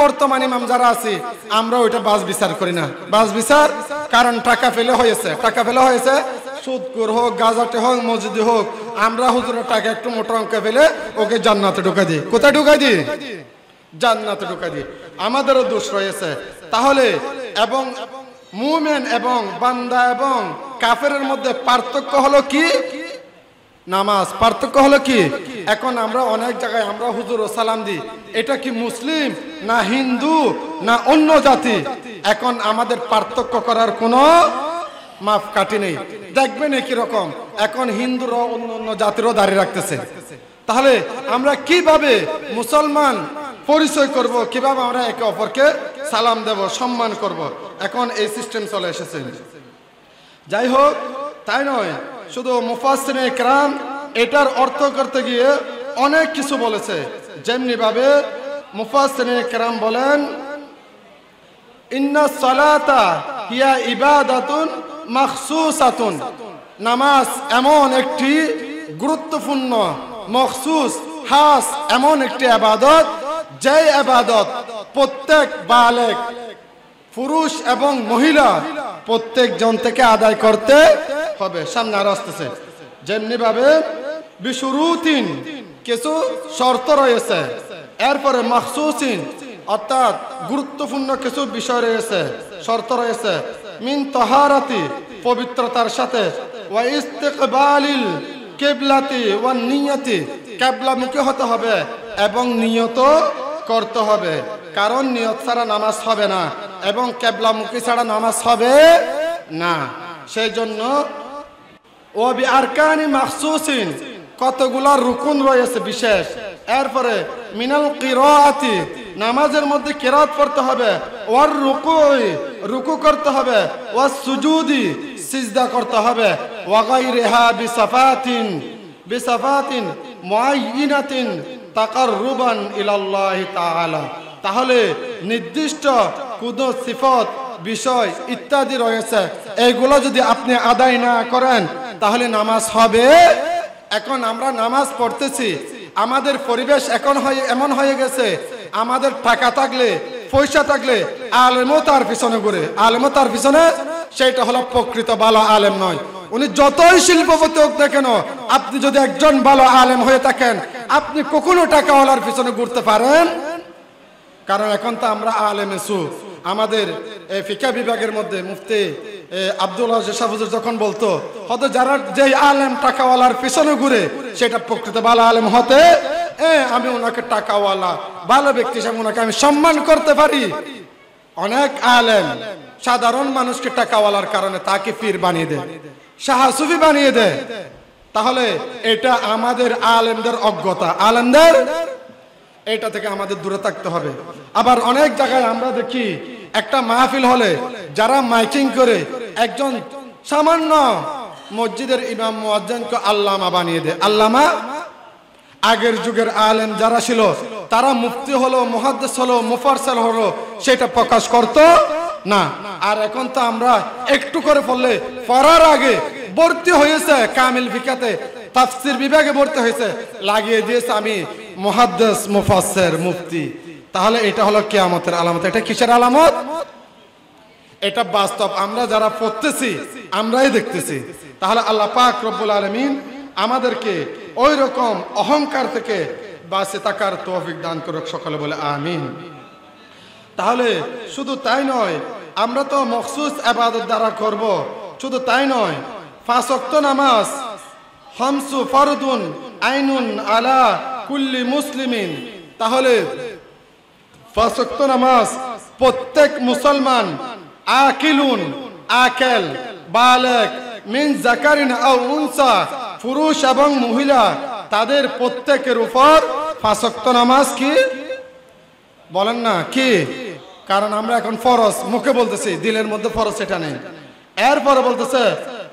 বর্তমান ইমাম যারা আছি আমরা ওইটা বাস বিচার করি না। বাস বিচার কারণ টাকা ফেলে হয়েছে সুদখোর হোক, গাজাটে হোক, মসজিদে হোক, আমরা হুজুরের টাকা একটু মোটা অঙ্কে ফেলে ওকে জান্নাতে ঢুকাই দিই। কোথায় ঢুকাই দিই? জান্নাতে ঢুকাই দিই। আমাদেরও দোষ রয়েছে। তাহলে এবং মুমিন এবং বান্দা এবং কাফেরের মধ্যে পার্থক্য হলো কি? নামাজ। পার্থক্য হলো কি? এখন আমরা অনেক জায়গায় আমরা হুজুর সালাম দিই, এটা কি মুসলিম না হিন্দু না অন্য জাতি? এখন আমাদের পার্থক্য করার কোনো মাপ কাটি নেই। দেখবেন একই রকম এখন হিন্দুরা অন্য জাতিরও দাঁড়িয়ে রাখতেছে। তাহলে আমরা কিভাবে মুসলমান পরিচয় করব, কিভাবে আমরা একে অপরকে সালাম দেব, সম্মান করব? এখন এই সিস্টেম চলে এসেছে। যাই হোক, তাই নয়, শুধু মুফাসসিরিনে কেরাম এটার অর্থ করতে গিয়ে অনেক কিছু বলেছে। যেমনি ভাবে মুফাসসিরিনে কেরাম বলেন, ইন্নাস সালাতা হিয়া ইবাদাতুন মাখসুসাতুন, নামাজ এমন একটি গুরুত্বপূর্ণ মখসুস খাস এমন একটি ইবাদত, যে ইবাদত প্রত্যেক বালেগ পুরুষ এবং মহিলা প্রত্যেক জন থেকে আদায় করতে হবে। সামনে আর আসতেছে। যেমনি ভাবে বিশুরুতিন, কিছু শর্ত রয়েছে, এরপরে মাখসুসিন অর্থাৎ গুরুত্বপূর্ণ কিছু বিষয় রয়েছে, শর্ত রয়েছে, মিন তাহারাতি পবিত্রতার সাথে, ওয়া ইস্তিকবালিল কিবলাতি ওয়া নিয়তি কিবলামুখী হতে হবে এবং নিয়ত করতে হবে। কারণ নিয়ত ছাড়া নামাজ হবে না এবং কিবলামুখী ছাড়া নামাজ হবে না। সেই জন্য ওয়া বি আরকানি মাখসুসিন, কতগুলা রুকুন রয়েছে বিশেষ। এরপরে মিনাল কিরাআতি, নামাজের মধ্যে কিরাত পড়তে হবে, ওয়ার রুকুই, রুকু করতে হবে, ওয়াস সুজুদি, সিজদা করতে হবে, ওয়া গায়রিহা বিসাফাতিন মুআয়্যিনাতিন তাকাররুবান ইলাল্লাহি তাআলা। তাহলে নির্দিষ্ট কোন সিফত, বিষয় ইত্যাদি রয়েছে, এইগুলো যদি আপনি আদায় না করেন তাহলে নামাজ হবে। এখন আমরা নামাজ পড়তেছি, আমাদের পরিবেশ এখন এমন হয়ে গেছে, আমাদের টাকা থাকলে পয়সা থাকলে আলেমও তার পিছনে ঘুরে, আলেমও তার পিছনে, সেটা হলো প্রকৃত ভালো আলেম নয়। উনি যতই শিল্পপতি হোক না কেন, আপনি যদি একজন ভালো আলেম হয়ে থাকেন, আপনি কখনো টাকাওয়ালার পিছনে ঘুরতে পারেন? কারণ এখন তো আমরা আলেমে সু। আমাদের ফিকাহ বিভাগের মধ্যে মুফতি আব্দুল আজিজ সাহেব যখন বলতো, হয়তো যারা যে আলেম টাকাওয়ালার পিছনে ঘুরে সেটা প্রকৃত ভালো আলেম হতে, আমি ওনাকে টাকাওয়ালা ভালো ব্যক্তি হিসেবে ওনাকে আমি সম্মান করতে পারি। অনেক আলেম সাধারণ মানুষকে টাকাওয়ালার কারণে তাকে পীর বানিয়ে দেয়, শাহ সুফি বানিয়ে দেয়। তাহলে এটা আমাদের আলেমদের অজ্ঞতা, আলেমদের এটা থেকে আমাদের দূরে থাকতে হবে। আবার অনেক জায়গায় আমরা দেখি একটা মাহফিল হলে যারা মাইকিং করে একজন সামান্য মসজিদের ইমাম মুয়াজ্জিনকে আল্লামা বানিয়ে দেয়। আল্লামা, আগের যুগের আলেম যারা ছিল তারা মুফতি হলো, মুহাদ্দিস হলো, মুফাসসির হলো, সেটা প্রকাশ করতো না। আর এখন তো আমরা একটু করে পড়লে পড়ার আগে ভর্তি হয়েছে কামিল ফিকাতে, তাফসীর বিভাগে ভর্তি হয়েছে, লাগিয়ে দিয়েছে আমি মুহাদ্দিস, মুফাসসির, মুফতি। তাহলে এটা হলো কিয়ামতের আলামত। এটা কিসের আলামত? এটা বাস্তব, আমরা যারা পড়তেছি আমরাই দেখতেছি। তাহলে আল্লাহ পাক রব্বুল আলামিন আমাদেরকে ওই রকম অহংকার থেকে বাঁচে থাকার তৌফিক দান করুক, সকলে বলে আমিন। তাহলে শুধু তাই নয়, আমরা তো মখসুস ইবাদত দ্বারা করব, শুধু তাই নয়, 5 ওয়াক্ত নামাজ হামসু ফরদুন আইনুন আলা কুল্লি মুসলিমিন। তাহলে 5 ওয়াক্ত নামাজ প্রত্যেক মুসলমান, আকিলুন, আকেল, বালেগ, মিন যাকারিন আও উনসা, পুরুষ এবং মহিলা, তাদের প্রত্যেকের উপর 5 ওয়াক্ত নামাজ কি বলেন না কি? কারণ আমরা এখন ফরজ মুখে বলতেছি, দিলের মধ্যে ফরজ সেটা নেই। এরপরে বলতেছে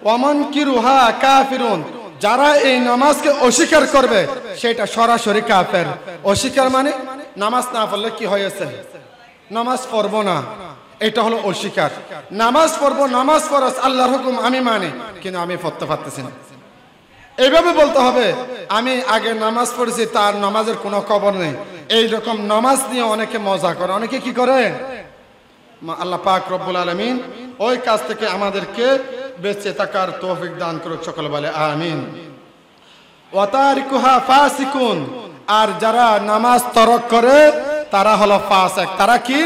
ওয়ামান কিরুহা কাফিরুন, যারা এই নামাজকে অস্বীকার করবে সেটা সরাসরি কাফের। অস্বীকার মানে নামাজ না পড়লে কি হয়েছে? নামাজ পড়বো না, এটা হলো অস্বীকার। নামাজ পড়বো, নামাজ ফরজ, আল্লাহর হুকুম আমি মানি, কিন্তু আমি পড়তে পারতেছি না, এইভাবে বলতে হবে। আমি আগে নামাজ পড়েছি, তার নামাজের কোনো খবর নেই, এই রকম নামাজ নিয়ে অনেকে মজা করে, অনেকে কি করে। আল্লাহ পাক রব্বুল আলামিন ওই কাজ থেকে আমাদেরকে বেঁচে থাকার তৌফিক দান করুক, সকলে বলে আমিন। ওয়া তারিকুহা ফাসিকুন, আর যারা নামাজ তরক করে তারা হলো ফাসিক। তারা কি?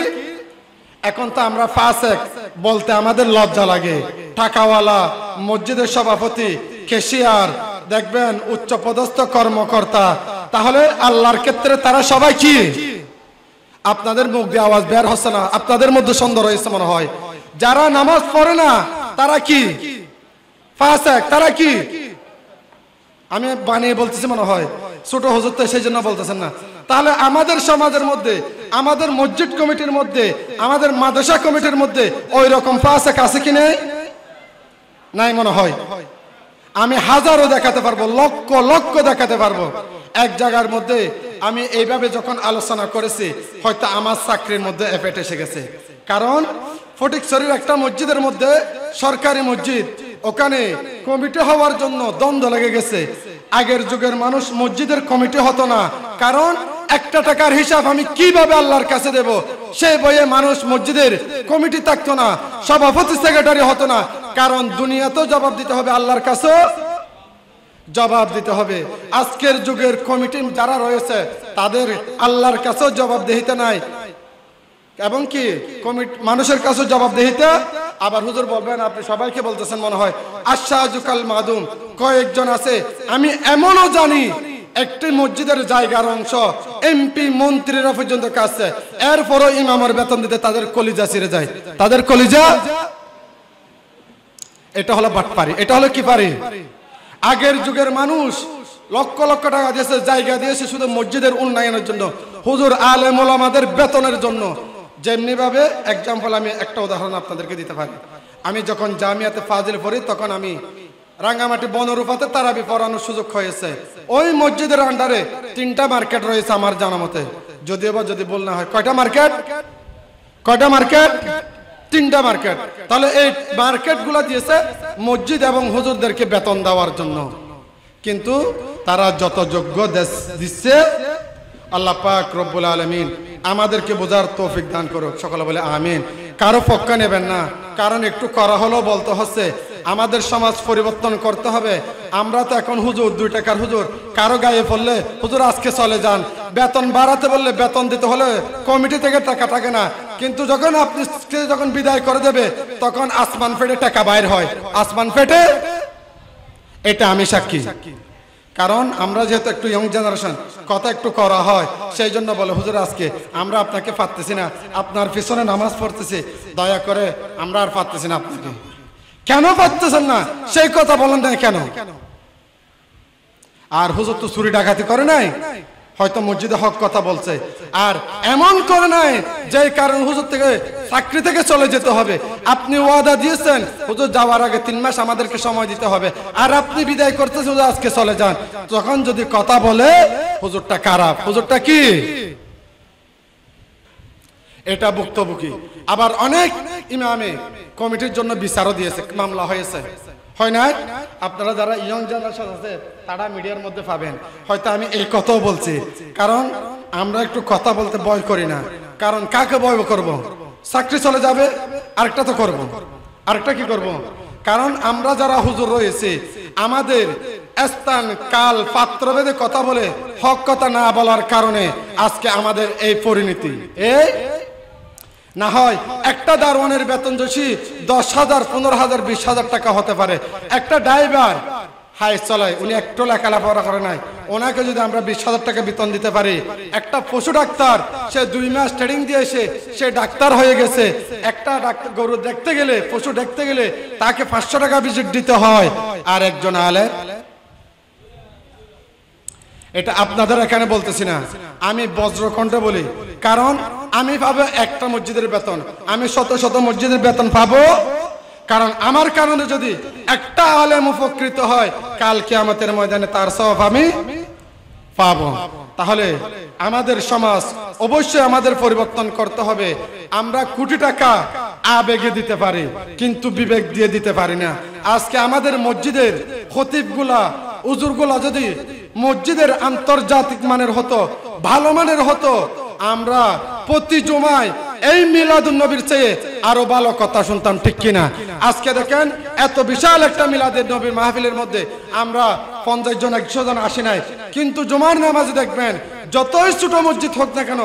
এখন তো আমরা ফাসিক বলতে আমাদের লজ্জা লাগে। টাকাওয়ালা, মসজিদের সভাপতি, ক্যাশিয়ার, দেখবেন উচ্চপদস্থ কর্মকর্তা, তাহলে আল্লাহর ক্ষেত্রে তারা সবাই কি? আপনাদের মুখ দিয়ে আওয়াজ বের হচ্ছে না, আপনাদের মধ্যে সন্দেহ রয়েছে মনে হয়। যারা নামাজ পড়ে না তারা কি? ফাসিক। তারা কি? আমি বানিয়ে বলতেছি মনে হয়, ছোট হুজুর তো সেই জন্য বলতেছেন না। তাহলে আমাদের সমাজের মধ্যে, আমাদের মসজিদ কমিটির মধ্যে, আমাদের মাদ্রাসা কমিটির মধ্যে ওই রকম ফাসিক আছে কি নেই? নাই মনে হয়। আমি হাজারও দেখাতে পারবো, লক্ষ লক্ষ দেখাতে পারবো। এক জায়গার মধ্যে আমি এইভাবে যখন আলোচনা করেছি, হয়তো আমার চাকরির মধ্যে এফেক্ট এসে গেছে। কারণ ফটিকছড়ির একটা মসজিদের মধ্যে, সরকারি মসজিদ, ওখানে কমিটি হওয়ার জন্য দ্বন্দ্ব লেগে গেছে। আগের যুগের মানুষ মসজিদের কমিটি হতো না, কারণ একটা টাকার হিসাব আমি কিভাবে আল্লাহর কাছে দেব, সেই বইয়ে মানুষ মসজিদের কমিটি থাকতো না, সভাপতি সেক্রেটারি হতো না। কারণ দুনিয়াতেও জবাব দিতে হবে, আল্লাহর কাছেও জবাব দিতে হবে। আজকের যুগের কমিটি যারা রয়েছে তাদের আল্লাহর কাছেও জবাবদিহিতা নাই, এবং কি কমিটি মানুষের কাছেও জবাবদিহিতা। আবার হুজুর বলবেন, আপনি সবাইকে বলতেছেন মনে হয়, আশাজুকাল মাদুম, কয়েকজন আছে আমি এমনও জানি একটি মসজিদের জায়গার অংশ এমপি মন্ত্রীরা পর্যন্ত কাছে, এরপরও ইমামের বেতন দিতে তাদের কলিজা ছিঁড়ে যায়, তাদের কলিজা। এটা হলো বাটপারি, এটা হলো কি পারি। আগের যুগের মানুষ লক্ষ লক্ষ টাকা দিয়েছে, জায়গা দিয়েছে শুধু মসজিদের উন্নয়নের জন্য, হুজুর আলেম ওলামাদের বেতনের জন্য। যেমনি ভাবে এক্সাম্পল আমি একটা উদাহরণ আপনাদেরকে দিতে পারি। আমি যখন জামিয়াতে ফাজিল পড়ি, তখন আমি রাঙ্গামাটি বনরূপাতে তারাবি পড়ানোর সুযোগ হয়েছে। ওই মসজিদের আন্ডারে 3টা মার্কেট রয়েছে আমার জানা মতে, যদিও বা যদি বল না হয়। কয়টা মার্কেট? কয়টা মার্কেট? 3টা মার্কেট। তাহলে এই মার্কেট গুলা দিয়েছে মসজিদ এবং হুজুরদেরকে বেতন দেওয়ার জন্য। কিন্তু তারা যত যোগ্য দিচ্ছে, আল্লাহ পাক রব্বুল আলামিন আমাদেরকে বোঝার তৌফিক দান করুক, সকলে বলে আমিন। কারো পক্ষ নেবেন না, কারণ একটু করা হলেও বলতে হচ্ছে আমাদের সমাজ পরিবর্তন করতে হবে। আমরা তো এখন হুজুর, 2 টাকার হুজুর, কারো গায়ে পড়লে হুজুর আজকে চলে যান, বেতন বাড়াতে বললে বেতন দিতে হলে কমিটি থেকে টাকা থাকে না, কিন্তু যখন আপনি যখন বিদায় করে দেবে তখন আসমান ফেটে টাকা বাইর হয়, আসমান ফেটে। এটা আমি সাক্ষী। কারণ আমরা যেহেতু একটু ইয়ং জেনারেশন, কথা একটু করা হয়, সেই জন্য বলে হুজুর আজকে আমরা আপনাকে পারতেছি না, আপনার পিছনে নামাজ পড়তেছি, দয়া করে আমরা আর পারতেছি না আপনাকে। কেন পারতেছেন না সেই কথা বলেন না কেন? আর হুজুর তো চুরি ডাকাতি করে নাই, হয়তো মসজিদে হক কথা বলছে, আর এমন করে নাই যে কারণ হুজুর থেকে চাকরি থেকে চলে যেতে হবে। আপনি ওয়াদা দিয়েছেন হুজুর যাওয়ার আগে 3 মাস আমাদেরকে সময় দিতে হবে, আর আপনি বিদায় করতেছেন হুজুর আজকে চলে যান। তখন যদি কথা বলে হুজুরটা খারাপ, হুজুরটা কি? এটা ভুক্তভোগী। আবার অনেক ইমামে কমিটির জন্য বিচারও দিয়েছে, মামলা হয়েছে, হয় না? আপনারা যারা ইয়ং জেনারেশন আছে তারা মিডিয়ার মধ্যে পাবেন। হয়তো আমি এই কথাও বলছি, কারণ আমরা একটু কথা বলতে ভয় করি না। কারণ কাকে ভয় করব? চাকরি চলে যাবে, আরেকটা তো করব, আরেকটা কি করব? কারণ আমরা যারা হুজুর রয়েছে, আমাদের স্থান কাল পাত্রভেদে কথা বলে হক কথা না বলার কারণে আজকে আমাদের এই পরিণতি। এই না হয় একটা দারোয়ানের বেতন যদি 10,000, 15,000, 20,000 টাকা হতে পারে। একটা ড্রাইভার হাই চলায়, উনি একটু লেখাপড়া করে নাই, ওনাকে যদি আমরা 20,000 টাকা বেতন দিতে পারি। একটা পশু ডাক্তার, সে 2 মাস ট্রেনিং দিয়েছে, সে ডাক্তার হয়ে গেছে। একটা গরু দেখতে গেলে, পশু দেখতে গেলে তাকে 500 টাকা ভিজিট দিতে হয়। আর একজন আলেম, এটা আপনাদের এখানে বলতেছি না, আমি বজ্রকণ্ঠে বলি, কারণ আমি পাবো একটা মসজিদের বেতন, আমি শত শত মসজিদের বেতন পাবো। কারণ আমার কারণে যদি একটা আলেম উপকৃত হয়, কাল কিয়ামতের ময়দানে তার সওয়াব আমি পাবো। তাহলে আমাদের সমাজ অবশ্যই আমাদের পরিবর্তন করতে হবে। আমরা কোটি টাকা আবেগে দিতে পারি, কিন্তু বিবেক দিয়ে দিতে পারি না। আজকে আমাদের মসজিদের খতিবগুলা, হুজুরগুলা যদি মসজিদের আন্তর্জাতিক মানের হতো, ভালো মানের হতো, আমরা প্রতি জুমায় এই মিলাদুন নবীর চেয়ে আরো ভালো কথা শুনতাম, ঠিক কিনা? আজকে দেখেন এত বিশাল একটা মিলাদের নবীর মাহফিলের মধ্যে আমরা 50 জন 100 জন আসি নাই, কিন্তু জুমার নামাজে দেখবেন যতই ছোট মসজিদ হোক না কেন,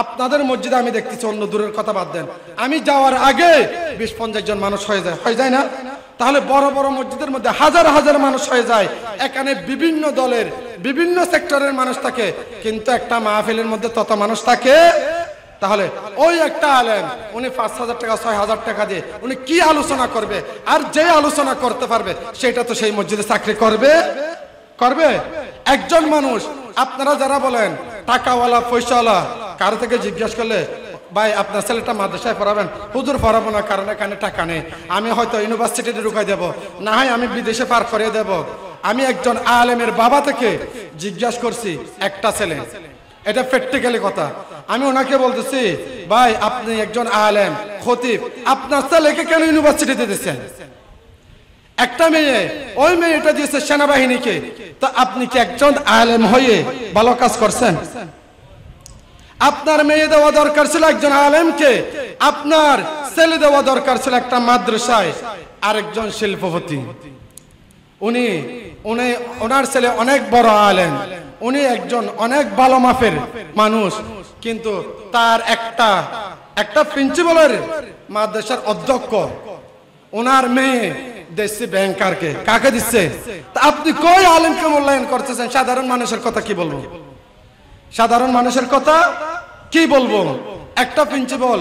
আপনাদের মসজিদে আমি দেখতেছি, অন্য দূরের কথা বাদ দেন, আমি যাওয়ার আগে 20-50 জন মানুষ হয়ে যায় না? তাহলে বড় বড় মসজিদের মধ্যে হাজার হাজার মানুষ হয়ে যায়, এখানে বিভিন্ন দলের বিভিন্ন সেক্টরের মানুষ থাকে, কিন্তু একটা মাহফিলের মধ্যে তত মানুষ থাকে। তাহলে ওই একটা আলেম উনি 5,000 টাকা 6,000 টাকা দিয়ে উনি কি আলোচনা করবে? আর যে আলোচনা করতে পারবে সেটা তো সেই মসজিদে চাকরি করবে। একজন মানুষ, আপনারা যারা বলেন টাকাওয়ালা পয়সাওয়ালা, কারো থেকে জিজ্ঞাসা করলে ভাই আপনার ছেলেটা মাদ্রাসায় পড়াবেন, হুজুর পড়াবো না কারণ এখানে টাকা নেই, আমি হয়তো ইউনিভার্সিটিতে ঢুকাই দেব, না হয় আমি বিদেশে পার করে দেব। আমি একজন আলেমের বাবা থেকে জিজ্ঞাসা করছি, একটা ছেলে, এটা প্র্যাকটিক্যালি কথা, আমি ওনাকে বলতেছি ভাই আপনি একজন আলেম খতিব, আপনার ছেলেকে কেন ইউনিভার্সিটিতে দিচ্ছেন? একটা মেয়ে, ওই মেয়েটা দিয়েছে সেনাবাহিনীকে, তো আপনি কি একজন আলেম হয়ে ভালো কাজ করছেন? আপনার মেয়ে দেওয়া দরকার ছিল একজন আলেমকে, আপনার ছেলে দেওয়া দরকার ছিল একটা মাদ্রাসায় আরেকজন শিল্পপতি। ওনার ছেলে অনেক বড় আলেম, উনি একজন অনেক ভালো মাপের মানুষ, কিন্তু তার একটা প্রিন্সিপালের মাদ্রাসার অধ্যক্ষ, ওনার মেয়ে দেশি ব্যাংকারকে। কাকে দিচ্ছে? তা আপনি কই আলেমকে মূল্যায়ন করতেছেন? সাধারণ মানুষের কথা কি বলবো? সাধারণ মানুষের কথা কি বলবো? একটা প্রিন্সিপাল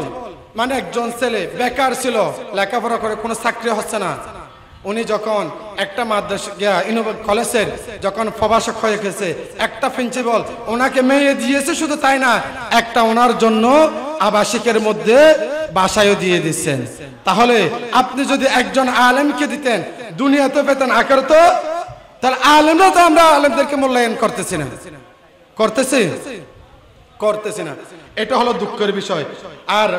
মানে একজন ছেলে বেকার ছিল, লেখাপড়া করে কোনো চাকরি হচ্ছে না, উনি যখন একটা মাদ্রাসা কলেজের যখন প্রভাষক হয়ে গেছে, একটা প্রিন্সিপাল ওনাকে মেয়ে দিয়েছে, শুধু তাই না, একটা ওনার জন্য আবাসিকের মধ্যে বাসায়ও দিয়ে দিচ্ছেন। তাহলে আপনি যদি একজন আলেমকে দিতেন, দুনিয়াতে পেতেন, আখেরাতে, তাহলে আলেমরা তো আমরা আলেমদেরকে মূল্যায়ন করতেছি না। এটা হলো দুঃখের বিষয়। আর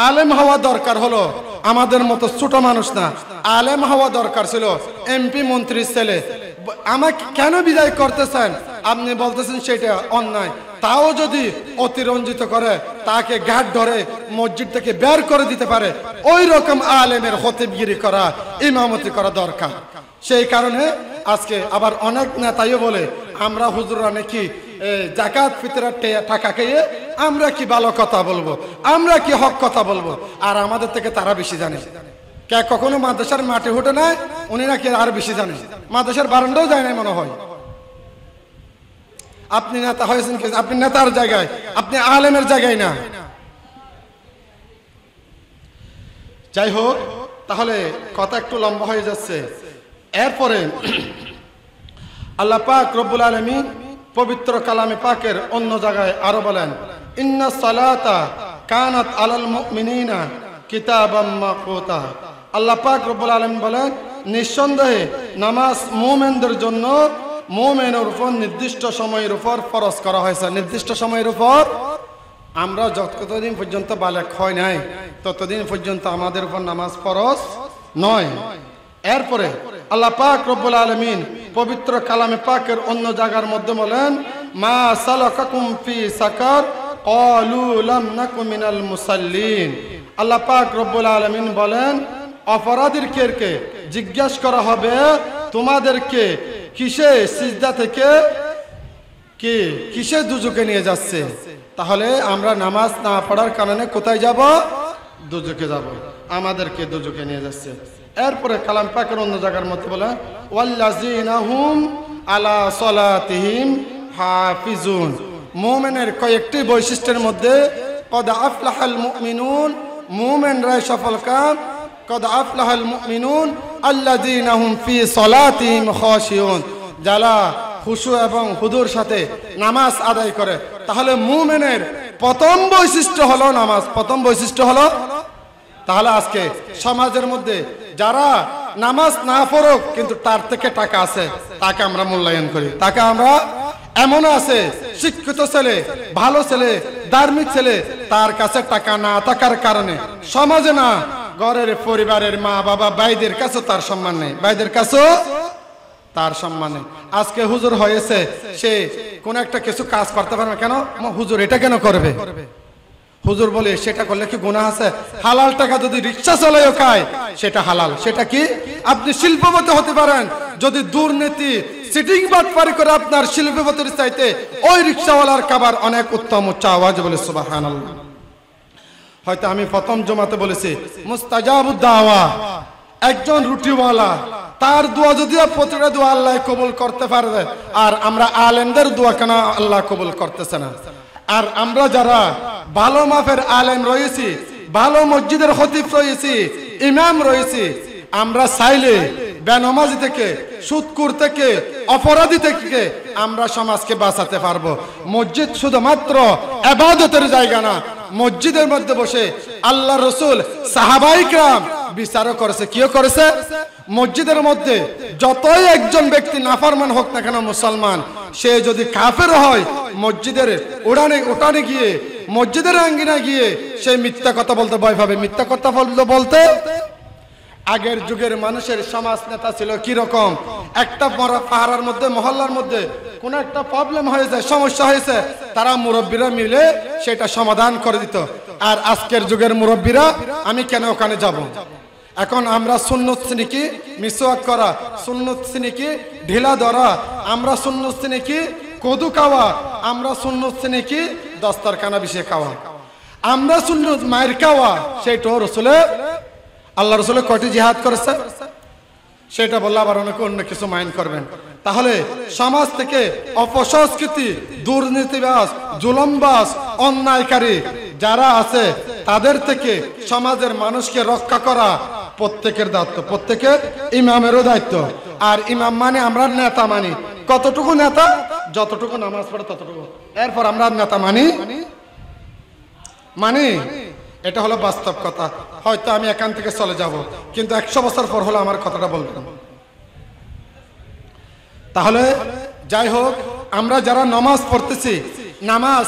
আলেম হওয়া দরকার হলো আমাদের মতো ছোট মানুষ না, আলেম হওয়া দরকার ছিল এমপি মন্ত্রীর ছেলে। আমাকে কেন বিদায় করতেছেন? আপনি বলতেছেন সেটা অন্যায়, তাও যদি অতিরঞ্জিত করে, তাকে ঘাট ধরে মসজিদ থেকে বের করে দিতে পারে, ওই রকম আলেমের খতিবগিরি করা, ইমামতি করা দরকার। সেই কারণে আজকে আবার অনেক নেতাইও বলে আমরা হুজুররা নাকি জাকাত ফিতরার টাকা খেয়ে আমরা কি ভালো কথা বলবো, আমরা কি হক কথা বলবো, আর আমাদের থেকে তারা বেশি জানে। কে কখনো মাদ্রাসার মাঠে উঠে নাই, উনি নাকি আর বেশি জানে, মাদ্রাসার বারান্দাও যায় না মনে হয়। আপনি নেতা হয়েছেন, আপনি নেতার জায়গায়, আপনি আলেমের জায়গায় না। যাই হোক, তাহলে কথা একটু লম্বা হয়ে যাচ্ছে। এরপরে আল্লাহ পাক রব্বুল আলামিন পবিত্র কালামে পাকের অন্য জায়গায় আরো বলেন, ইন্না সালাতা কানাত আলাল মুমিনিনা কিতাবাম মাকুতা। আল্লাহ পাক রব্বুল আলামিন বলেন, নিঃসন্দেহে নামাজ মুমিনদের জন্য, মুমিনের উপর নির্দিষ্ট সময়ের উপর ফরজ করা হয়েছে। নির্দিষ্ট সময়ের উপর আমরা যতদিন পর্যন্ত বালেগ হয় নাই ততদিন পর্যন্ত আমাদের উপর নামাজ ফরজ নয়। এরপরে আল্লাহ পাক রব্বুল আলামিন পবিত্র কালামে পাকের অন্য জায়গার মধ্যে বলেন, মা সালাকাকুম ফি সাকার ক্বালু লাম নাকু মিনাল মুসাল্লিন। আল্লাহ পাক রব্বুল আলামিন বলেন, অপরাধীদেরকে জিজ্ঞাসা করা হবে তোমাদেরকে কিসে সিজদা থেকে কিসে দুজকে নিয়ে যাচ্ছে। তাহলে আমরা নামাজ না পড়ার কারণে কোথায় যাব? দুজকে যাব, আমাদেরকে দুজকে নিয়ে যাচ্ছে। এরপরে কালাম পাকের অন্য জায়গার মধ্যে বলে, ওয়াল্লাযিনা হুম আলা সালাতিহিম হাফিজুন। মুমিনের কয়েকটি বৈশিষ্ট্যের মধ্যে কদ আফলাহাল মুমিনুন, মুমিনরা সফলকাম, কদ আফলাহাল মুমিনুন আল্লাযিনা হুম ফি সালাতিহিম খাশিউন, যারা খুশু এবং হুজুর সাথে নামাজ আদায় করে। তাহলে মুমিনের প্রথম বৈশিষ্ট্য হলো নামাজ, প্রথম বৈশিষ্ট্য হলো। তাহলে আজকে সমাজের মধ্যে যারা নামাজ না পড়ুক কিন্তু তার থেকে টাকা আছে, তাকে আমরা মূল্যায়ন করি, তাকে আমরা, এমন আছে শিক্ষিত ছেলে, ভালো ছেলে, ধার্মিক ছেলে, তার কাছে টাকা না থাকার কারণে সমাজে না, ঘরের পরিবারের মা বাবা ভাইদের কাছে তার সম্মান নেই, ভাইদের কাছেও তার সম্মানে। আজকে হুজুর হয়েছে, সে কোন একটা কিছু কাজ করতে পারে না, কেন? হুজুর এটা কেন করবে? হুজুর বলে সেটা করলে কি গুনাহ আছে? হালাল টাকা যদি রিকশা চালায়ও খায় সেটা হালাল। সেটা কি? আপনি শিল্পপতি হতে পারেন, যদি দুর্নীতি সিটিং বাটপারি করে আপনার শিল্পপতির চাইতে ওই রিকশাওয়ালার খাবার অনেক উত্তম। উচ্চ আওয়াজ বলে সুবহানাল্লাহ। হয়তো আমি প্রথম জমাতে বলেছি মুস্তাজাবুদ দাওয়া, একজন রুটিওয়ালা, তার দোয়া যদি প্রতিটা দোয়া আল্লাহ কবুল করতে পারবে, আর আমরা আলেমদের দোয়া কেন আল্লাহ কবুল করতেছে না? আর আমরা যারা ভালো মাপের আলেম রয়েছি, ভালো মসজিদের খতিব রয়েছি, ইমাম রয়েছি, আমরা চাইলে বেনামাজি থেকে, সুদখোর থেকে, অপরাধী থেকে আমরা সমাজকে বাঁচাতে পারবো। মসজিদ শুধুমাত্র ইবাদতের জায়গা না, মসজিদের মধ্যে বসে আল্লাহ রসুল, সাহাবায়ে কেরাম বিচারও করেছে। কিও করেছে? মসজিদের মধ্যে যতই একজন ব্যক্তি নাফরমান হোক না কেন, মুসলমান, সে যদি কাফের হয়, মসজিদের উঠানে গিয়ে, মসজিদের আঙ্গিনা গিয়ে সে মিথ্যা কথা বলতে ভয় পাবে। মিথ্যা কথা বলতে আগের যুগের মানুষের সমাজ নেতা ছিল কি রকম? একটা পাহাড়ের মধ্যে, মহল্লার মধ্যে কোন একটা প্রবলেম হয়েছে, সমস্যা হয়েছে, তারা মুরব্বীরা মিলে সেটা সমাধান করে দিত। আর আজকের যুগের মুরব্বীরা, আমি কেন ওখানে যাব? এখন আমরা সুন্নত শ্রেণী কি মিসওয়াক করা, সুন্নত শ্রেণী কি ঢিলা ধরা, আমরা সুন্নত শ্রেণী কি কদু খাওয়া, আমরা সুন্নত শ্রেণী কি দস্তরখানা বিষে খাওয়া, আমরা সুন্নত মায়ের খাওয়া। সেইটাও রসুলের, আল্লাহ রসুলের কয়টি জিহাদ করেছে সেটা বললে আবার অনেকে অন্য কিছু মাইন্ড করবেন। তাহলে সমাজ থেকে অপসংস্কৃতি, দুর্নীতিবাজ, জুলুমবাজ, অন্যায়কারী যারা আছে, তাদের থেকে সমাজের মানুষকে রক্ষা করা প্রত্যেকের দায়িত্ব, প্রত্যেকের। ইমামেরও দায়িত্ব। আর ইমাম মানে আমরা নেতা মানি। কতটুকু নেতা? যতটুকু নামাজ পড়ে ততটুকু। এরপর আমরা নেতা মানি। এটা হলো বাস্তব কথা। হয়তো আমি এখান থেকে চলে যাব, কিন্তু 100 বছর পর হলো আমার কথাটা বলবেন। তাহলে যাই হোক, আমরা যারা নামাজ পড়তেছি, নামাজ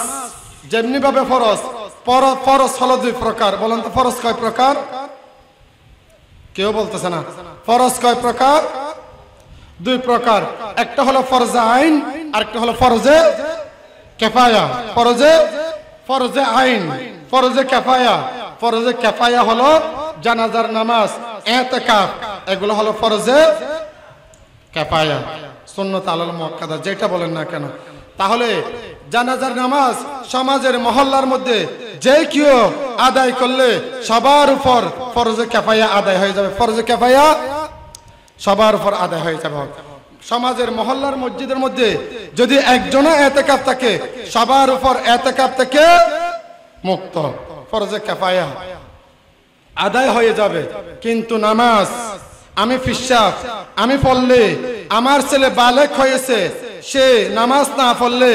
যেমনি ভাবে ফরজ, ফরজ হলো 2 প্রকার। বলেন তো ফরজ কয় প্রকার? কেউ বলতেছে না। ফরজ কয় প্রকার? 2 প্রকার। একটা হলো ফরজে আইন, আরেকটা হলো ফরজে কিফায়া। ফরজে আইন, ফরজে কিফায়া। ফরজে কিফায়া হলো জানাজার নামাজ, ইতিকাফ, এগুলো হলো ফরজে কিফায়া, সুন্নাত আলাল মুআক্কাদা, যেটা বলেন না কেন। তাহলে জানাজার নামাজ সমাজের মহল্লার মধ্যে যে কেউ আদায় করলে সবার উপর ফরজে কিফায়া আদায় হয়ে যাবে। ফরজে কিফায়া সবার উপর আদায় হয়ে যাবে। সমাজের মহল্লার মসজিদের মধ্যে যদি একজনও ইতিকাফ থাকে, সবার উপর ইতিকাফ থেকে মুক্ত, ফরজে কিফায়া আদায় হয়ে যাবে। কিন্তু নামাজ আমি ফিসাব, আমি পড়লে, আমার ছেলে বালেক হয়েছে, সে নামাজ না পড়লে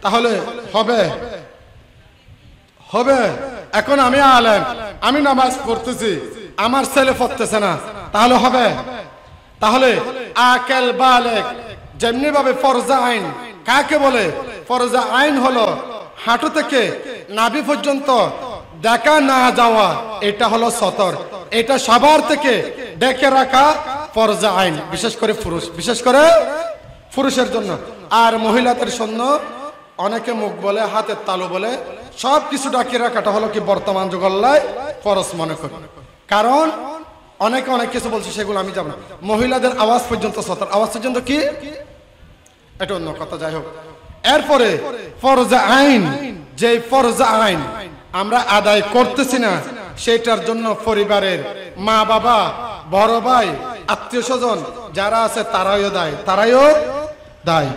তাহলে হবে? এখন আমি আলেম, আমি নামাজ পড়তেছি, আমার ছেলে পড়তেছে না, তাহলে হবে? তাহলে আকেল বালেক যেমনি ভাবে ফরজে আইন কাকে বলে? ফরজে আইন হলো হাঁটু থেকে নাভি পর্যন্ত দেখা না যাওয়া, এটা হলো সতর। এটা সবার থেকে ডেকে রাখা ফরজে আইন, বিশেষ করে পুরুষের জন্য। আর মহিলাদের জন্য অনেকে মুখ বলে, হাতের তালু বলে, সব কিছু ডাকিয়ে রাখাটা হলো কি বর্তমান যুগল্লায় ফরজ মনে করি। কারণ অনেকে অনেক কিছু বলছে, সেগুলো আমি যাব না। মহিলাদের আওয়াজ পর্যন্ত সতর, আওয়াজ পর্যন্ত কি, এটা অন্য কথা। যাই হোক, এরপরে ফরজে আইন, যে ফরজে আইন আমরা আদায় করতেছি না, সেটার জন্য পরিবারের মা বাবা, বড় ভাই, আত্মীয় স্বজন যারা আছে তারাও দায়।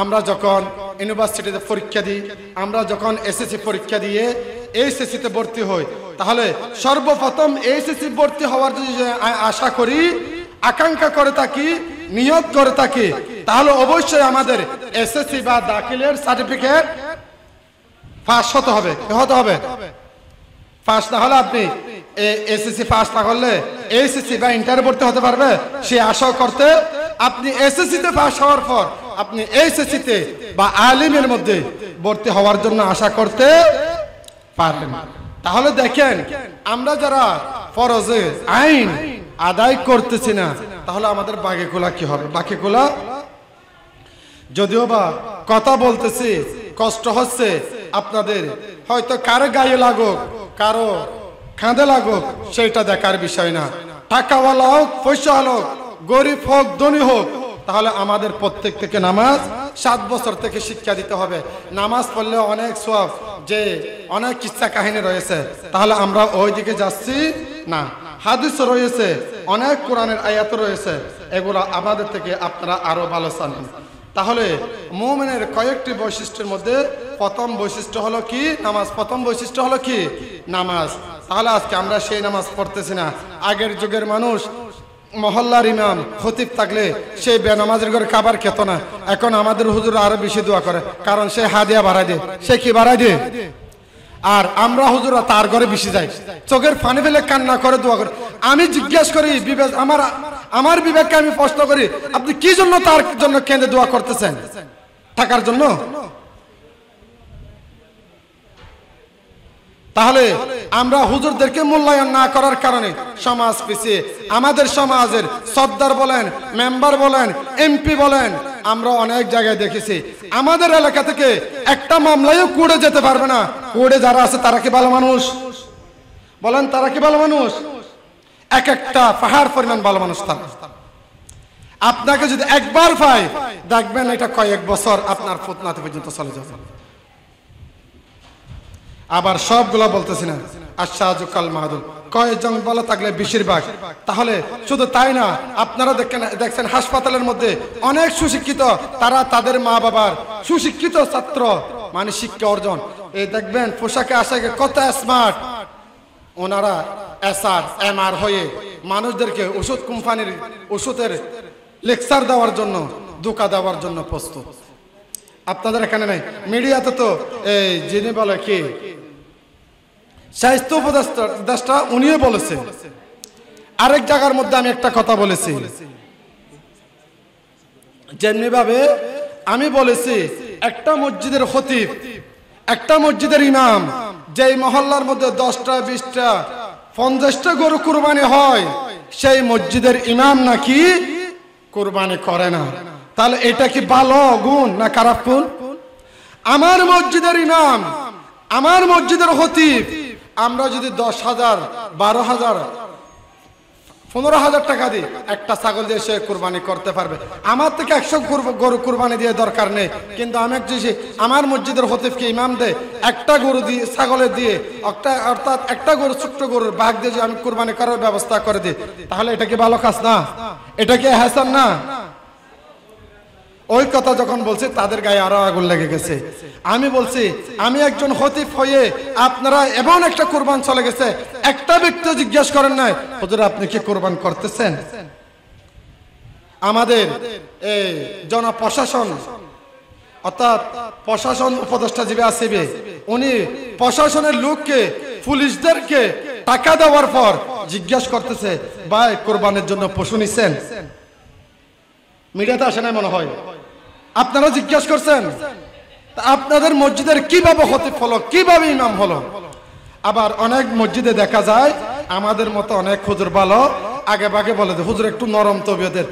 আমরা যখন ইউনিভার্সিটিতে পরীক্ষা দিই, আমরা যখন এসএসসি পরীক্ষা দিয়ে এইচএসসিতে ভর্তি হই, তাহলে সর্বপ্রথম এইচএসসি ভর্তি হওয়ার যদি আশা করি, আকাঙ্ক্ষা করে থাকি, নিয়ত করে থাকি, তাহলে অবশ্যই আমাদের এসএসসি বা দাখিলের সার্টিফিকেট পাস হতে হবে। পাস না হলে আপনি এসএসসি পাস না করলে এইচএসসি বা ইন্টারে ভর্তি হতে পারবে? সে আশাও করতে, আপনি এসএসসিতে পাস হওয়ার পর আপনি এইচএসসিতে বা আলিমের মধ্যে ভর্তি হওয়ার জন্য আশা করতে পারবেন। তাহলে দেখেন, আমরা যারা ফরজে আইন আদায় করতেছি না, তাহলে আমাদের বাকিগুলা কি হবে? বাকিগুলা যদিও বা কথা বলতেছি, কষ্ট হচ্ছে আপনাদের, হয়তো কারো গায়ে লাগুক, কারো কাঁধে লাগুক, সেটা দেখার বিষয় না। টাকাওয়ালা হোক, পয়সা হোক, গরিব হোক, ধনী হোক, তাহলে আমাদের প্রত্যেক থেকে নামাজ 7 বছর থেকে শিক্ষা দিতে হবে। নামাজ পড়লে অনেক সওয়াব, যে অনেক কিচ্ছা কাহিনী রয়েছে, তাহলে আমরা ওই দিকে যাচ্ছি না। হাদিস রয়েছে, অনেক কোরআনের আয়াত রয়েছে, এগুলো আমাদের থেকে আপনারা আরো ভালো জানেন। তাহলে মুমিনের কয়েকটি বৈশিষ্ট্যের মধ্যে প্রথম বৈশিষ্ট্য হলো কি? নামাজ। প্রথম বৈশিষ্ট্য হলো কি? নামাজ। তাহলে আজকে আমরা সেই নামাজ পড়তেছি না। আগের যুগের মানুষ মহল্লার ইমাম খতিব থাকলে সেই বেনামাজের ঘরে খাবার খেত না। এখন আমাদের হুজুর আরো বেশি দোয়া করে, কারণ সে হাদিয়া বাড়াই দেয়। সে কি বাড়াই দেয়? আর আমরা হুজুরা তার ঘরে বেশি যাই, চোখের পানি ফেলে কান্না করে দোয়া করে। আমি জিজ্ঞেস করি, বিবেক আমার বিবেককে আমি প্রশ্ন করি, আপনি কি জন্য তার জন্য কেঁদে দোয়া করতেছেন? টাকার জন্য? তাহলে আমরা হুজুরদেরকে মূল্যায়ন না করার কারণে সমাজ পিছিয়ে। আমাদের সমাজের সর্দার বলেন, মেম্বার বলেন, এমপি বলেন, আমরা অনেক জায়গায় দেখেছি আমাদের এলাকা থেকে একটা মামলায়ও কুড়ে যেতে পারবে না। কুড়ে যারা আছে তারা কি ভালো মানুষ? বলেন, তারা কি ভালো মানুষ? এক একটা পাহাড় পরিমাণ ভালো মানুষ তারা। আপনাকে যদি একবার পায়, দেখবেন এটা কয়েক বছর আপনার ফুতনাতে পর্যন্ত চলে যাবে। আবার সবগুলো বলতেছি না, আশাজুকাল মাহাদুল, কয়েকজন বলা থাকলে বেশিরভাগ। তাহলে শুধু তাই না, আপনারা দেখছেন হাসপাতালের মধ্যে অনেক সুশিক্ষিত, তারা তাদের মা বাবার সুশিক্ষিত ছাত্র, মানে শিক্ষা অর্জন। এই দেখবেন পোশাকে আশাকে কত স্মার্ট, ওনারা এসআর এমআর হয়ে মানুষদেরকে ওষুধ কোম্পানির ওষুধের লেকচার দেওয়ার জন্য, ধোঁকা দেওয়ার জন্য প্রস্তুত। আপনাদের এখানে নাই, মিডিয়াতে তো এই যিনি বলে কি স্বাস্থ্য উপদেষ্টা, উনিও বলেছে। আরেক জায়গার মধ্যে আমি একটা কথা বলেছি, যেমনি ভাবে আমি বলেছি একটা মসজিদের খতিব, একটা মসজিদের ইমাম, যেই মহল্লার মধ্যে 10টা 20টা 50টা গরু কুরবানি হয়, সেই মসজিদের ইমাম নাকি কুরবানি করে না। তাহলে এটা কি ভালো গুণ না খারাপ গুণ? আমার মসজিদের ইমাম, আমার মসজিদের খতিব, আমরা যদি 10,000 12,000 15,000 টাকা দিই, একটা ছাগল দিয়ে সে কুরবানি করতে পারবে। আমার থেকে 100 গরু কুরবানি দিয়ে দরকার নেই, কিন্তু আমি যদি আমার মসজিদের খতিবকে ইমাম দেয়, একটা গরু দিয়ে ছাগলের দিয়ে অর্থাৎ একটা গরু, ছোট্ট গরুর ভাগ দিয়ে আমি কুরবানি করার ব্যবস্থা করে দিই, তাহলে এটা কি ভালো কাজ না? এটা কি হাসান না? ওই কথা যখন বলছি তাদের গায়ে আরো আগুন লেগে গেছে। আমি বলছি, আমি একজন খতিব হয়ে আপনারা এমন একটা কুরবান চলে গেছে, একটা ব্যক্তি জিজ্ঞেস করেন নাই, হুজুর আপনি কি কুরবান করতেছেন? আমাদের এই জনপ্রশাসন অর্থাৎ প্রশাসন উপদেষ্টা যিনি আসিবে, উনি প্রশাসনের লোককে, পুলিশদেরকে টাকা দেওয়ার পর জিজ্ঞেস করতেছে, ভাই কুরবানের জন্য পশু নিছেন? মিডিয়াতে আসে না মনে হয়, আপনারা জিজ্ঞেস করছেন? আপনাদের মসজিদের কিভাবে খতিব হলো, কিভাবে ইমাম হলো? আবার অনেক মসজিদে দেখা যায় আমাদের মতো অনেক হুজুর ভালো, আগে ভাগে বলে দে, হুজুর একটু নরম তবিয়তের,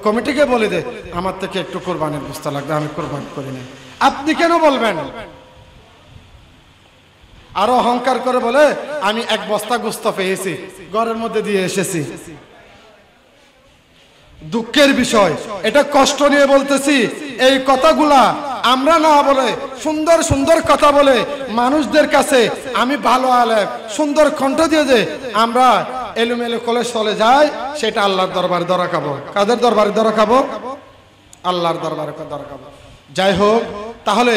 কমিটিকে বলে দে আমার থেকে একটু কোরবানির বুঝতে লাগবে, আমি কোরবানি করি না। আপনি কেন বলবেন? আরো অহংকার করে বলে আমি 1 বস্তা গোস্ত পেয়েছি, ঘরের মধ্যে দিয়ে এসেছি। দুঃখের বিষয়, এটা কষ্ট নিয়ে বলতেছি। এই কথাগুলা আমরা না বলে সুন্দর সুন্দর কথা বলে মানুষদের কাছে আমি ভালো আলেম সুন্দর কণ্ঠ দিয়ে যে আমরা এলোমেলো করে চলে যাই, সেটা আল্লাহর দরবারে ধরা খাবো। কাদের দরবারে ধরা খাবো? আল্লাহর দরবারে ধরা খাবো। যাই হোক, তাহলে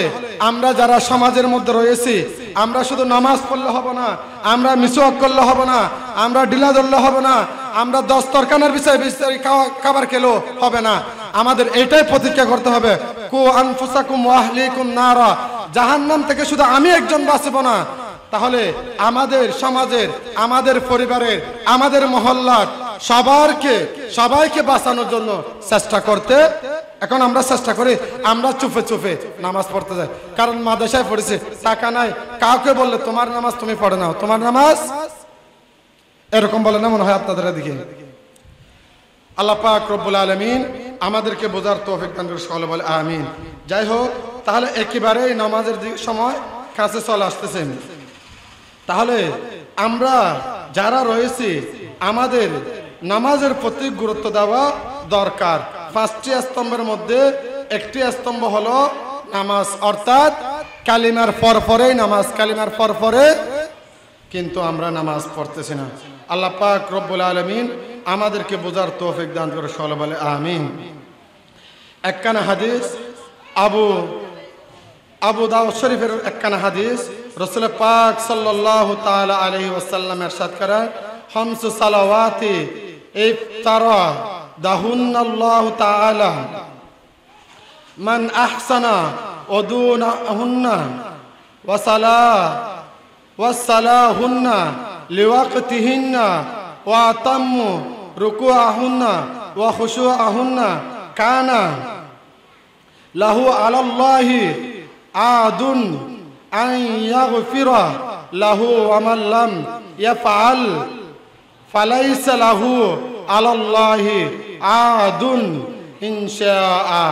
আমরা যারা সমাজের মধ্যে রয়েছি, আমরা শুধু নামাজ পড়লে হবে না, আমরা মিসওয়াক করলে হবে না, আমরা ঢিলা ধরলে হবে না, আমরা 10 তরকানের বিষয়ে খাবার খেলেও হবে না। আমাদের এটাই প্রতিজ্ঞা করতে হবে, কু আনফুসাকুম ওয়া আহলিকুম নারা, জাহান্নাম থেকে শুধু আমি একজন বাঁচব না, তাহলে আমাদের সমাজের, আমাদের পরিবারের, আমাদের মহল্লার সবাইকে বাঁচানোর জন্য চেষ্টা করতে। এখন আমরা চেষ্টা করি, আমরা চুপে চুপে নামাজ পড়তে যাই, কারণ মাদ্রাসায় পড়েছে, টাকা নাই। কাউকে বললে তোমার নামাজ তুমি পড়ে নাও, তোমার নামাজ, এরকম বলে না মনে হয় আপনাদের দিকে? আল্লাহ পাক রব্বুল আলামিন আমাদেরকে বোঝার তৌফিক দান করে সকলে বলে আমিন। যাই হোক, তাহলে একেবারেই নামাজের সময় কাছে চলে আসতেছেন। তাহলে আমরা যারা রয়েছি আমাদের নামাজের প্রতি গুরুত্ব দেওয়া দরকার। 5টি স্তম্ভের মধ্যে একটি স্তম্ভ হলো নামাজ, অর্থাৎ কালিমার পরপরেই নামাজ, কালিমার পরপরে কিন্তু আমরা নামাজ পড়তেছি না। আল্লাহ পাক রব্বুল আলামিন আমাদেরকে বোঝার তৌফিক দান করে সকলে বলে আমিন। একখানা হাদিস আবু দাউদ শরীফের একখানা হাদিস, রাসূল পাক সাল্লাল্লাহু তাআলা আলাইহি ওয়াসাল্লাম ইরশাদ করেন, খামসু সালাওয়াতি ইফতারা দাহুন্নাল্লাহু তাআলা মান আহসানা উদুনাহুন্না ওয়াসালাহুন্না লিওয়াক্তিহিন্না ওয়া আতাম্মু রুকুআহুন্না ওয়া খুশুআহুন্না কানা লাহু আলাল্লাহি আদুন আন ইয়াগফিরা লাহু ওয়া মান লাম ইয়াফআল ফালাইসা লাহু আলাল্লাহি আদুন ইনশাআ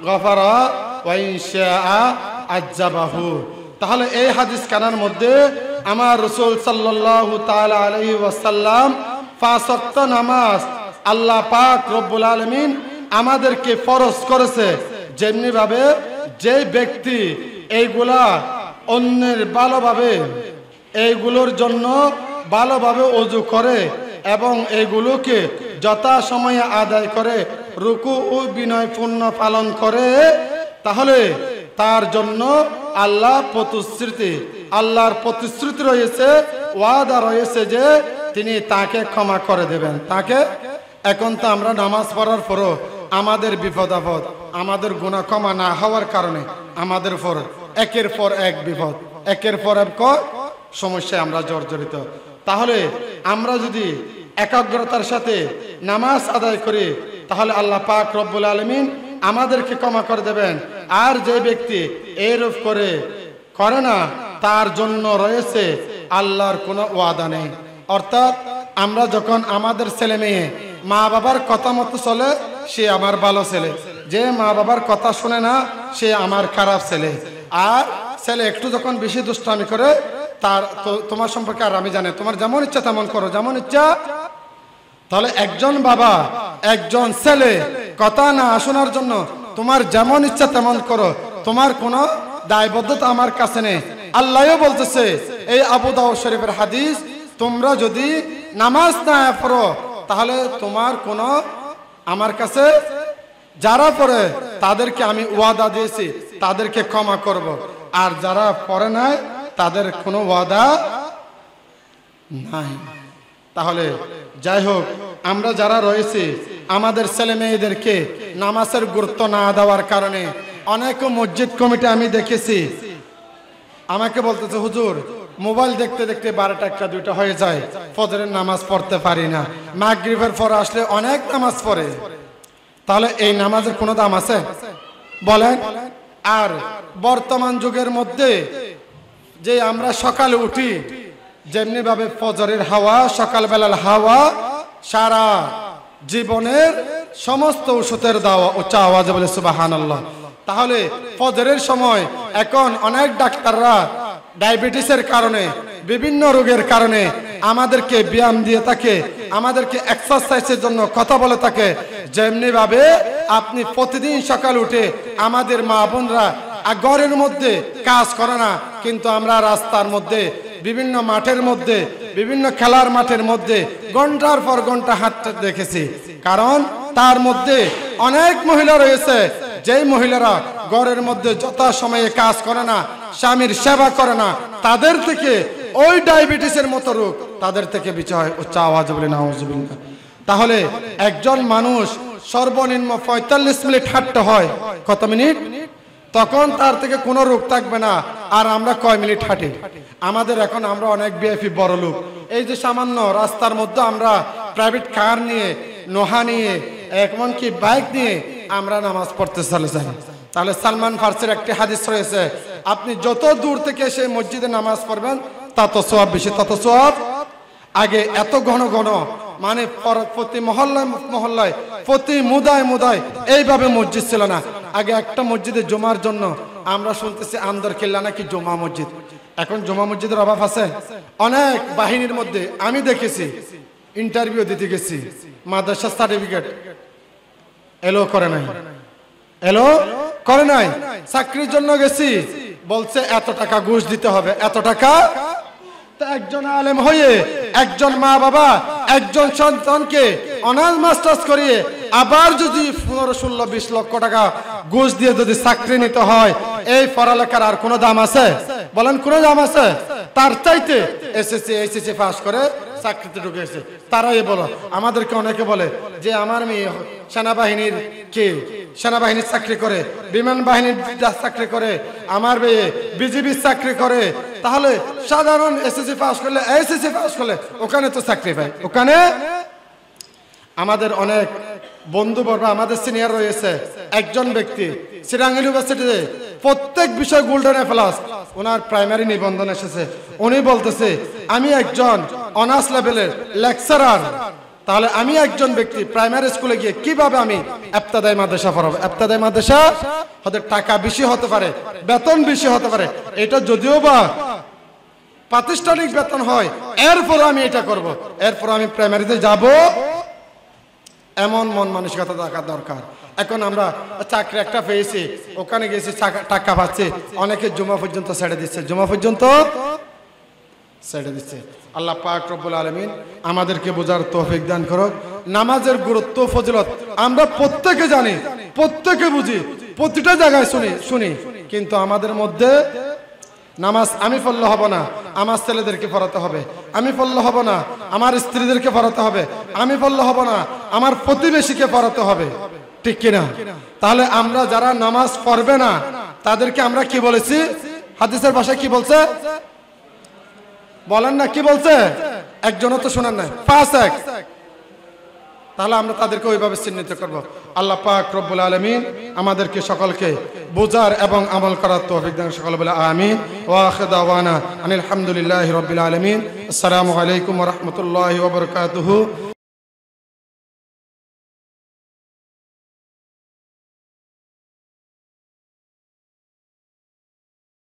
গফারা ওয়া ইনশাআ আযাবাহু। তাহলে এই হাদিস কানার মধ্যে আমার রাসূল সাল্লাল্লাহু তাআলা আলাইহি ওয়াসাল্লাম 5 ওয়াক্ত নামাজ আল্লাহ পাক রব্বুল আলামিন আমাদেরকে ফরজ করেছে। যেমনি ভাবে যে ব্যক্তি এইগুলা অন্যের ভালোভাবে এইগুলোর জন্য ভালোভাবে ওযু করে এবং এইগুলোকে যথাসময়ে আদায় করে, রুকু ও বিনয়পূর্ণ পালন করে, তাহলে তার জন্য আল্লাহর প্রতিশ্রুতি রয়েছে, ওয়াদা রয়েছে যে তিনি তাকে ক্ষমা করে দেবেন। তাকে এখন তো আমরা নামাজ পড়ার পরও আমাদের বিপদ আপদ, আমাদের গুনাহ ক্ষমা না হওয়ার কারণে আমাদের পর একের পর এক বিপদ, একের পর এক সমস্যায় আমরা জর্জরিত। তাহলে আমরা যদি একাগ্রতার সাথে নামাজ আদায় করি তাহলে আল্লাহ পাক রব্বুল আলামিন আমাদেরকে ক্ষমা করে দেবেন। আর যে ব্যক্তি এরূপ করে না তার জন্য রয়েছে আল্লাহর কোনো ওয়াদা নেই। অর্থাৎ আমরা যখন আমাদের ছেলে মেয়ে মা বাবার কথা মতো চলে সে আমার ভালো ছেলে, যে মা বাবার কথা শুনে না সে আমার খারাপ ছেলে। আর ছেলে একটু যখন বেশি দুষ্টামি করে তার তোমার সম্পর্কে আর আমি জানি, তোমার যেমন ইচ্ছা তেমন করো, যেমন ইচ্ছা। তাহলে একজন বাবা একজন ছেলে কথা না শোনার জন্য তোমার যেমন ইচ্ছা তেমন করো, তোমার কোনো দায়বদ্ধতা আমার কাছে নেই। আল্লাহও বলতেছে এই আবু দাউদ শরীফের হাদিস, তোমরা যদি নামাজ না পড়ো তাহলে তোমার কোনো আমার কাছে যারা পড়ে তাদেরকে আমি ওয়াদা দিয়েছি তাদেরকে ক্ষমা করব, আর যারা পড়ে নাই তাদের কোনো ওয়াদা নাই। তাহলে যাই হোক, আমরা যারা রয়েছি আমাদের ছেলে মেয়েদেরকে নামাজের গুরুত্ব না দেওয়ার কারণে অনেক মসজিদ কমিটি আমি দেখেছি আমাকে বলতেছে, হুজুর মোবাইল দেখতে দেখতে 12টা 1টা 2টা হয়ে যায়, ফজরের নামাজ পড়তে পারি না, মাগরিবের পর আসলে অনেক নামাজ পড়ে। তাহলে এই নামাজের কোনো দাম আছে বলেন? আর বর্তমান যুগের মধ্যে যে আমরা সকালে উঠি, যেমনি ভাবে ফজরের হাওয়া, সকালবেলার হাওয়া সারা জীবনের সমস্ত ঔষধের দাওয়া, উচ্চ আওয়াজে বলে সুবহানাল্লাহ। তাহলে ফজরের সময় এখন অনেক ডাক্তাররা ডায়াবেটিসের কারণে, বিভিন্ন রোগের কারণে আমাদেরকে ব্যায়াম দিয়ে থাকে, আমাদেরকে এক্সারসাইজের জন্য কথা বলে থাকে। যেমনি ভাবে আপনি প্রতিদিন সকাল উঠে আমাদের মা বোনরা ঘরের মধ্যে কাজ করে না, কিন্তু আমরা রাস্তার মধ্যে, বিভিন্ন মাঠের মধ্যে, বিভিন্ন খেলার মাঠের মধ্যে ঘন্টার পর ঘন্টা হাঁটতে দেখেছি। কারণ তার মধ্যে অনেক মহিলা রয়েছে যেই মহিলারা ঘরের মধ্যে যথাসময়ে কাজ করে না, স্বামীর সেবা করে না, তাদের থেকে ওই ডায়াবেটিসের মতো রোগ তাদের থেকে বেঁচে হয়। উচ্চ আওয়াজে বলে নাউজুবিল্লাহ। তাহলে একজন মানুষ সর্বনিম্ন 45 মিনিট হাঁটতে হয়। কত মিনিট? তখন তার থেকে কোনো রোগ থাকবে না। আর আমরা কয় মিনিট হাঁটি? আমাদের এখন আমরা অনেক বিএফি বড় লোক, এই যে সামান্য রাস্তার মধ্যে আমরা প্রাইভেট কার নিয়ে, নোহা নিয়ে, এমনকি বাইক নিয়ে আমরা নামাজ পড়তে চলে যাই। তাহলে সালমান ফার্সির একটি হাদিস রয়েছে, আপনি যত দূর থেকে এসে মসজিদে নামাজ পড়বেন তত সওয়াব বেশি, তত সওয়াব। আগে এত ঘন ঘন মানে প্রতি মহল্লায় মহল্লায় প্রতি মুদায় মুদায় এইভাবে মসজিদ ছিল না। আগে একটা মসজিদে জুমার জন্য আমরা শুনতেছি আন্দর কিল্লা নাকি জুমা মসজিদ। এখন জুমা মসজিদের অভাব আছে? অনেক বাহিনীর মধ্যে আমি দেখেছি, ইন্টারভিউ দিতে গেছি, মাদ্রাসা সার্টিফিকেট এলো করে নাই, এলো করে নাই। চাকরির জন্য গেছি, বলছে এত টাকা ঘুষ দিতে হবে, এত টাকা। একজন আলেম হয়ে একজন মা বাবা একজন সন্তানকে অনার্স মাস্টার্স করিয়ে আবার যদি 15-16-20 লক্ষ টাকা ঘুষ দিয়ে যদি চাকরি নিতে হয়, এই পড়ালেখার আর কোনো দাম আছে? বলেন কোনো দাম আছে? তার চাইতে এসএসসি পাস করে চাকরিতে ঢুকেছে তারাই বলো। আমাদেরকে অনেকে বলে যে আমার মেয়ে সেনাবাহিনীর সেনাবাহিনীর চাকরি করে, বিমান বাহিনীর চাকরি করে, আমার মেয়ে বিজিবির চাকরি করে। তাহলে সাধারণ এসএসসি পাস করলে ওখানে তো চাকরি পায়। ওখানে আমাদের অনেক বন্ধুবর্গ, আমাদের সিনিয়র রয়েছে, একজন ব্যক্তি চিরাং ইউনিভার্সিটিতে প্রত্যেক বিষয় golden A plus, owner primary নিবন্ধন এসেছে। উনি বলতেছে আমি একজন অনার্স লেভেলের লেকচারার, তাহলে আমি একজন ব্যক্তি প্রাইমারি স্কুলে গিয়ে কিভাবে আমি ইবতেদায়ী মাদ্রাসা পড়াবো? ইবতেদায়ী মাদ্রাসা হতে টাকা বেশি হতে পারে, বেতন বেশি হতে পারে, এটা যদিও বা প্রাতিষ্ঠানিক বেতন হয়, এরপর আমি এটা করব, এরপর আমি প্রাইমারিতে যাব, এমন মন মানসিকতা থাকা দরকার। এখন আমরা চাকরি একটা পেয়েছি, ওখানে গেছি, টাকা পাচ্ছি, অনেকে জুমা পর্যন্ত ছেড়ে দিচ্ছে, জুমা পর্যন্ত ছেড়ে দিচ্ছে। আল্লাহ পাক রব্বুল আলামিন আমাদেরকে বোঝার তৌফিক দান করুক। নামাজের গুরুত্ব ফজিলত আমরা প্রত্যেকে জানি, প্রত্যেকে বুঝি, প্রতিটা জায়গায় শুনি, কিন্তু আমাদের মধ্যে নামাজ আমি পড়লে হবে না, আমার ছেলেদেরকে পড়াতে হবে, আমি পড়লে হবে না, আমার স্ত্রীদেরকে পড়াতে হবে, আমি পড়লে হবে না, আমার প্রতিবেশীকে পড়াতে হবে, ঠিক কিনা? তাহলে আমরা যারা নামাজ পড়বে না তাদেরকে আমরা কি বলেছি? হাদিসের ভাষায় কি বলছে বলেন না, কি বলছে? একজনও তো শোনেন না, ফাসিক। তাহলে আমরা তাদেরকে ওইভাবে চিহ্নিত করব। আল্লাহ পাক রব্বুল আলামিন আমাদেরকে সকলকে বোঝার এবং আমল করার তৌফিক দান। সকল বলে আমিন। ওয়া আখিরু দাওয়ানা আনিল হামদুলিল্লাহি রাব্বিল আলামিন। আসসালামু আলাইকুম ওয়া রাহমাতুল্লাহি ওয়া বারাকাতুহু।